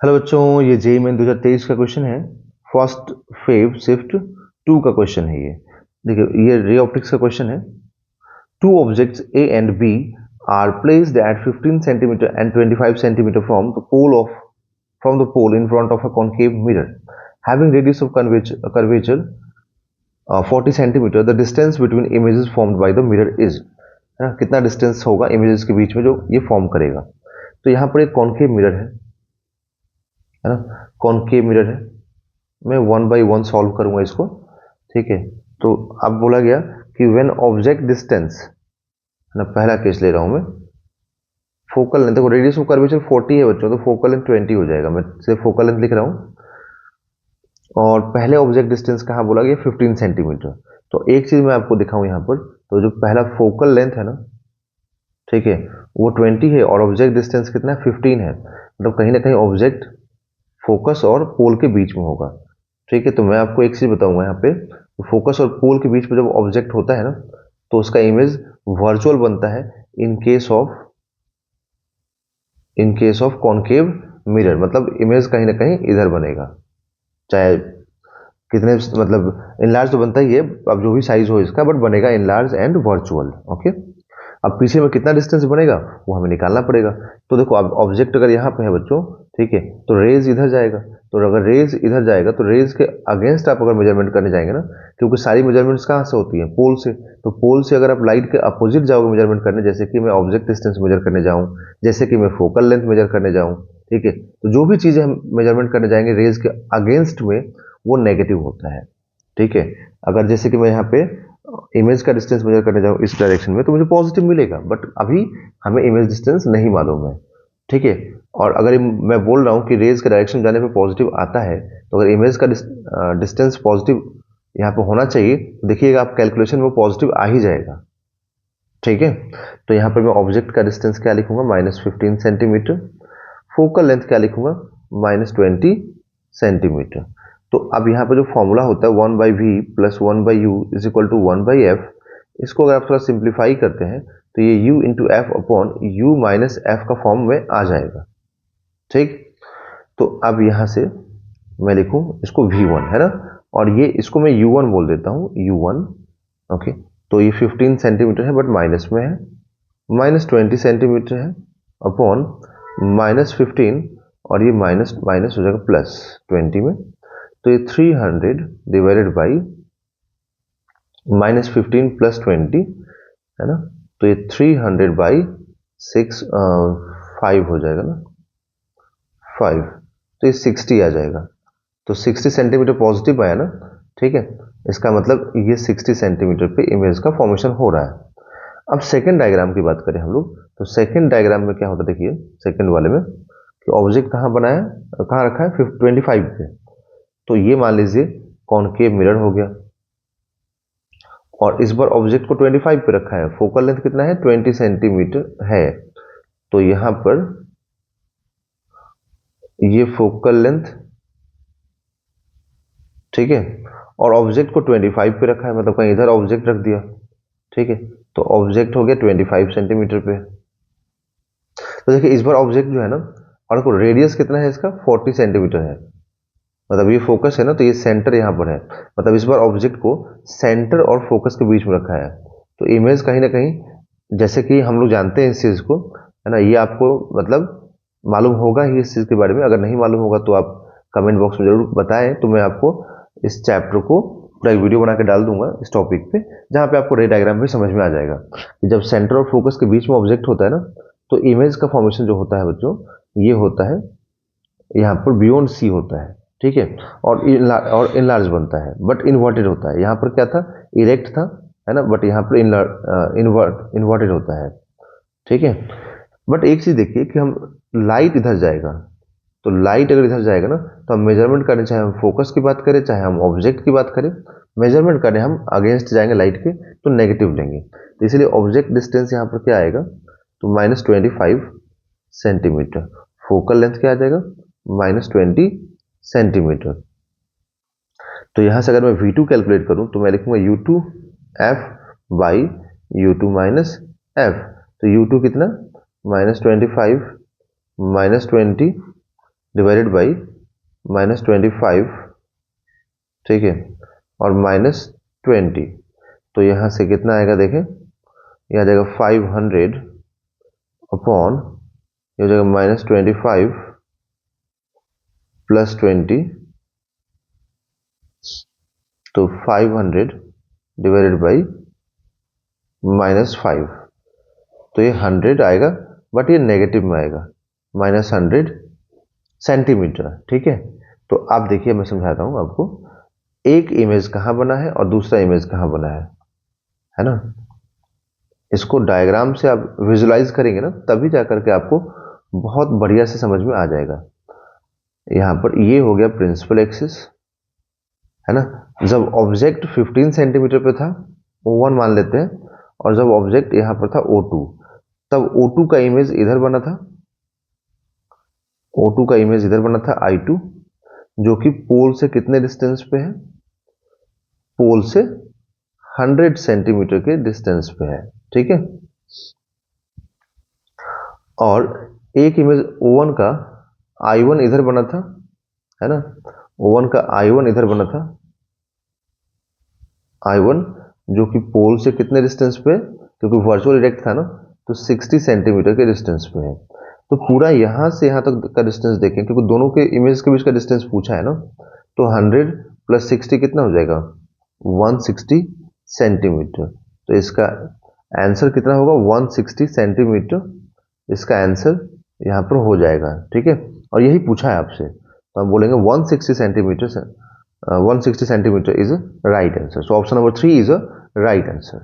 Hello बच्चों, ये JEE main 2023 का क्वेश्चन है। फर्स्ट फेव शिफ्ट 2 का क्वेश्चन है ये। देखिए, ये रे ऑप्टिक्स का क्वेश्चन है। Two objects A and B are placed at 15 centimetre and 25 centimetre from the pole in front of a concave mirror having radius of curvature 40 centimetre. The distance between images formed by the mirror is, है ना, कितना distance होगा images के बीच में जो ये form करेगा। तो यहाँ पर एक कॉन्केव मिरर है ना, कॉन्केव मिरर है। मैं 1 by 1 सॉल्व करूंगा इसको, ठीक है। तो अब बोला गया कि व्हेन ऑब्जेक्ट डिस्टेंस, है ना, पहला केस ले रहा हूं मैं। फोकल लेंथ, देखो रेडियस ऑफ कर्वेचर 40 है बच्चों, तो फोकल लेंथ 20 हो जाएगा। मैं सिर्फ फोकल लेंथ लिख रहा हूं। और पहले ऑब्जेक्ट डिस्टेंस कहाँ बोला गया, 15 सेंटीमीटर। तो एक चीज मैं आपको दिखाऊं यहाँ पर, तो जो पहला फोकल लेंथ है ना, ठीक है, वो 20 है और ऑब्जेक्ट डिस्टेंस कितना है, 15 है। मतलब कहीं ना कहीं ऑब्जेक्ट फोकस और पोल के बीच में होगा, ठीक है। तो मैं आपको एक चीज बताऊंगा यहाँ पे, फोकस और पोल के बीच में जब ऑब्जेक्ट होता है ना, तो उसका इमेज वर्चुअल बनता है in case of concave mirror. मतलब इमेज कहीं ना कहीं इधर बनेगा, चाहे कितने, मतलब इनलार्ज तो बनता ही है, अब जो भी साइज हो इसका, बट बनेगा इनलार्ज एंड वर्चुअल। ओके, अब पीछे में कितना डिस्टेंस बनेगा वो हमें निकालना पड़ेगा। तो देखो, अब ऑब्जेक्ट अगर यहाँ पे है बच्चों, ठीक है, तो रेज इधर जाएगा। तो अगर रेज इधर जाएगा तो रेज के अगेंस्ट आप अगर मेजरमेंट करने जाएंगे ना, क्योंकि सारी मेजरमेंट्स कहाँ से होती हैं, पोल से। तो पोल से अगर आप लाइट के अपोजिट जाओगे मेजरमेंट करने, जैसे कि मैं ऑब्जेक्ट डिस्टेंस मेजर करने जाऊँ, जैसे कि मैं फोकल लेंथ मेजर करने जाऊँ, ठीक है, तो जो भी चीजें हम मेजरमेंट करने जाएंगे रेज के अगेंस्ट में, वो नेगेटिव होता है, ठीक है। अगर जैसे कि मैं यहाँ पे इमेज का डिस्टेंस मेजर करने जाऊँ इस डायरेक्शन में, तो मुझे पॉजिटिव मिलेगा, बट अभी हमें इमेज डिस्टेंस नहीं मालूम है, ठीक है। और अगर मैं बोल रहा हूँ कि रेज का डायरेक्शन जाने पे पॉजिटिव आता है, तो अगर इमेज का डिस्टेंस पॉजिटिव यहाँ पे होना चाहिए, तो देखिएगा आप कैलकुलेशन में पॉजिटिव आ ही जाएगा, ठीक है। तो यहाँ पर मैं ऑब्जेक्ट का डिस्टेंस क्या लिखूंगा, -15 सेंटीमीटर। फोकल लेंथ क्या लिखूंगा, -20 सेंटीमीटर। तो अब यहाँ पर जो फॉर्मूला होता है 1/v plus 1/u is equal to 1/f, इसको अगर आप थोड़ा सिंप्लीफाई करते हैं तो ये u into F upon you minus F का फॉर्म में आ जाएगा, ठीक। तो अब यहाँ से मैं लिखूं इसको v1, है ना, और ये इसको मैं u1 बोल देता हूँ, u1। ओके, तो ये 15 सेंटीमीटर है बट माइनस में है, -20 सेंटीमीटर है अपॉन -15, और ये माइनस माइनस हो जाएगा +20 में। तो ये 300 डिवाइडेड बाई -15 + 20, है ना, तो ये 300 बाई 6 5 हो जाएगा ना, 5, तो ये 60 आ जाएगा। तो 60 सेंटीमीटर पॉजिटिव आया ना, ठीक है। इसका मतलब ये 60 सेंटीमीटर पे इमेज का फॉर्मेशन हो रहा है। अब सेकंड डायग्राम की बात करें हम लोग, तो सेकंड डायग्राम में क्या होता है, देखिए सेकंड वाले में कि ऑब्जेक्ट कहाँ बनाया, कहाँ रखा है, 25 पे। तो ये मान लीजिए कॉनकेव मिरर हो गया, और इस बार ऑब्जेक्ट को 25 पे रखा है, फोकल लेंथ कितना है, 20 सेंटीमीटर है। तो यहां पर ये फोकल लेंथ, ठीक है, और ऑब्जेक्ट को 25 पे रखा है, मतलब कहीं इधर ऑब्जेक्ट रख दिया, ठीक है। तो ऑब्जेक्ट हो गया 25 सेंटीमीटर पे। तो देखिए इस बार ऑब्जेक्ट जो है ना, और देखो रेडियस कितना है इसका, 40 सेंटीमीटर है। मतलब ये फोकस है ना, तो ये सेंटर यहाँ पर है। मतलब इस बार ऑब्जेक्ट को सेंटर और फोकस के बीच में रखा है। तो इमेज कहीं ना कहीं, जैसे कि हम लोग जानते हैं इस चीज को, है ना, ये आपको मतलब मालूम होगा ही इस चीज के बारे में। अगर नहीं मालूम होगा तो आप कमेंट बॉक्स में जरूर बताएं, तो मैं आपको इस चैप्टर को पूरा एक वीडियो बना के डाल दूंगा इस टॉपिक पे, जहाँ पे आपको रे डायग्राम भी समझ में आ जाएगा कि जब सेंटर और फोकस के बीच में ऑब्जेक्ट होता है ना, तो इमेज का फॉर्मेशन जो होता है बच्चों, ये होता है यहाँ पर बियॉन्ड सी होता है, ठीक है। और इनलार्ज बनता है, बट इन्वर्टेड होता है। यहाँ पर क्या था, इरेक्ट था, है ना, बट यहाँ पर इन्वर्टेड होता है, ठीक है। बट एक चीज देखिए कि हम लाइट इधर जाएगा, तो लाइट अगर इधर जाएगा ना, तो हम मेजरमेंट करें, चाहे हम फोकस की बात करें चाहे हम ऑब्जेक्ट की बात करें, मेजरमेंट करें हम अगेंस्ट जाएंगे लाइट के, तो नेगेटिव लेंगे। तो इसलिए ऑब्जेक्ट डिस्टेंस यहाँ पर क्या आएगा, तो -25 सेंटीमीटर। फोकल लेंथ क्या आ जाएगा, -20 सेंटीमीटर। तो यहां से अगर मैं V2 कैलकुलेट करूं, तो मैं लिखूंगा U2 F by U2 minus F। तो U2 कितना, -25 -20 डिवाइडेड बाई -25, ठीक है, और -20। तो यहाँ से कितना आएगा देखें, यह आ जाएगा 500 अपॉन, ये हो जाएगा -25 + 20, तो 500 डिवाइडेड बाई -5, तो ये 100 आएगा, बट ये नेगेटिव में आएगा, -100 सेंटीमीटर, ठीक है। तो आप देखिए, मैं समझाता हूं आपको, एक इमेज कहां बना है और दूसरा इमेज कहां बना है ना। इसको डायग्राम से आप विजुलाइज करेंगे ना, तभी जाकर के आपको बहुत बढ़िया से समझ में आ जाएगा। यहां पर ये हो गया प्रिंसिपल एक्सिस, है ना। जब ऑब्जेक्ट 15 सेंटीमीटर पे था, O1 मान लेते हैं, और जब ऑब्जेक्ट यहां पर था O2, तब O2 का इमेज इधर बना था, O2 का इमेज इधर बना था I2, जो कि पोल से कितने डिस्टेंस पे है, पोल से 100 सेंटीमीटर के डिस्टेंस पे है, ठीक है। और एक इमेज O1 का I1 इधर बना था, है ना, O1 का I1 इधर बना था, I1 जो कि पोल से कितने डिस्टेंस पे, क्योंकि वर्चुअल डायरेक्ट था ना, तो 60 सेंटीमीटर के डिस्टेंस पे है। तो पूरा यहां से यहां तक का डिस्टेंस देखें, क्योंकि दोनों के इमेज के बीच का डिस्टेंस पूछा है ना, तो 100 + 60 कितना हो जाएगा, 160 सेंटीमीटर। तो इसका आंसर कितना होगा, 160 सेंटीमीटर इसका आंसर यहां पर हो जाएगा, ठीक है। और यही पूछा है आपसे, तो हम बोलेंगे 160 centimetre, 160 centimetre is a right answer. So option number 3 is a right answer.